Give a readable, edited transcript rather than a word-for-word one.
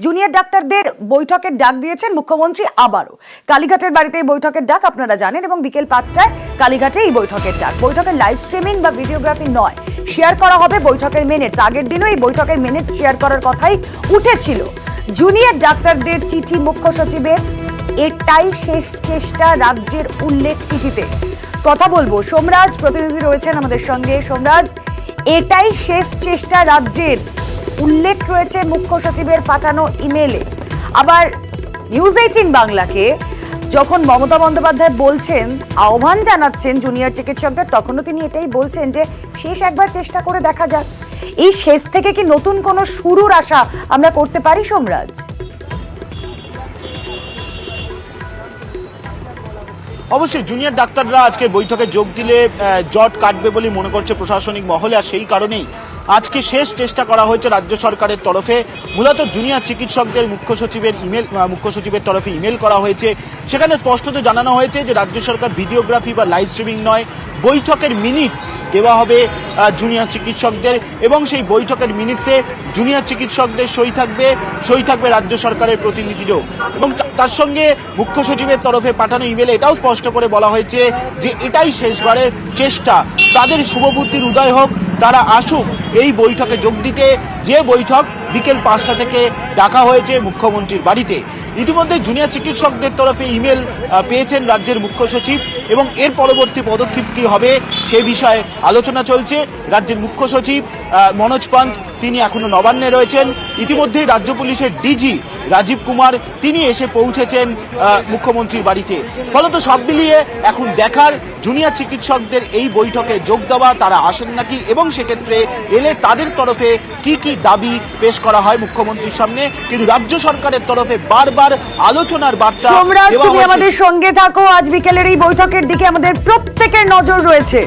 Junior ডাক্তারদের বৈঠকের ডাক দিয়েছেন মুখ্যমন্ত্রী আবারও। কালীঘাটের বাড়িতে এই বৈঠকের ডাক আপনারা জানেন, এবং বিকেল 5টায় কালীঘাটে এই বৈঠকের ডাক। বৈঠকের লাইভ স্ট্রিমিং বা ভিডিওগ্রাফি নয়, শেয়ার করা হবে বৈঠকের মিনিটস। আগের দিনও এই বৈঠকের মিনিটস শেয়ার করার কথাই উঠেছিল। জুনিয়র ডাক্তারদের চিঠি মুখ্য সচিবের, এটাই শেষ চেষ্টা রাজ্যের উল্লেখ চিঠিতে। কথা বলবো, সোমরাজ প্রতিনিধি রয়েছেন আমাদের সঙ্গে। সোমরাজ, এটাই শেষ চেষ্টা রাজ্যের উল্লেখ রয়েছে মুখ্য সচিবের পাঠানো ইমেলে। আবার নিউজ 18 বাংলাকে যখন মমতা বন্দ্যোপাধ্যায় বলছেন, আহ্বান জানাচ্ছেন জুনিয়র চিকিৎসকদের, তখনও তিনি এটাই বলছেন যে শেষ একবার চেষ্টা করে দেখা যাক। এই শেষ থেকে কি নতুন কোনো শুরুর আশা আমরা করতে পারি সোমরাজ? অবশ্যই জুনিয়র ডাক্তাররা আজকে বৈঠকে যোগ দিলে জট কাটবে বলে মনে করছে প্রশাসনিক মহলে, আর সেই কারণেই আজকে শেষ চেষ্টা করা হয়েছে রাজ্য সরকারের তরফে। মূলত জুনিয়র চিকিৎসকদের মুখ্য সচিবের তরফে ইমেল করা হয়েছে। সেখানে স্পষ্টত জানানো হয়েছে যে রাজ্য সরকার ভিডিওগ্রাফি বা লাইভ স্ট্রিমিং নয়, বৈঠকের মিনিটস দেওয়া হবে জুনিয়র চিকিৎসকদের, এবং সেই বৈঠকের মিনিটসে জুনিয়র চিকিৎসকদের সই থাকবে রাজ্য সরকারের প্রতিনিধিরও। এবং তার সঙ্গে মুখ্য সচিবের তরফে পাঠানো ইমেলে এটাও স্পষ্ট করে বলা হয়েছে যে এটাই শেষবারের চেষ্টা, তাদের শুভবুদ্ধির উদয় হোক, তারা আসুক এই বৈঠকে যোগ দিতে, যে বৈঠক বিকেল 5টা থেকে ডাকা হয়েছে মুখ্যমন্ত্রীর বাড়িতে। ইতিমধ্যে জুনিয়র চিকিৎসকদের তরফে ইমেল পেয়েছেন রাজ্যের মুখ্য সচিব, এবং এর পরবর্তী পদক্ষেপ কী হবে সে বিষয়ে আলোচনা চলছে। রাজ্যের মুখ্য সচিব মনোজ পান্ত তিনি এখনো নবান্নে রয়েছেন। ইতিমধ্যেই রাজ্য পুলিশের ডিজি রাজীব কুমার তিনি এসে পৌঁছেছেন মুখ্যমন্ত্রীর বাড়িতে। ফলত সব মিলিয়ে এখন দেখার জুনিয়র চিকিৎসকদের এই বৈঠকে যোগ দেওয়া, তারা আসেন নাকি, এবং সেক্ষেত্রে এলে তাদের তরফে কি কি দাবি পেশ করা হয় মুখ্যমন্ত্রীর সামনে। কিন্তু রাজ্য সরকারের তরফে বারবার আলোচনার বার্তা। সোমরাজ, তুমি আমাদের সঙ্গে থাকো, আজ বিকেলের এই বৈঠকের দিকে আমাদের প্রত্যেকের নজর রয়েছে।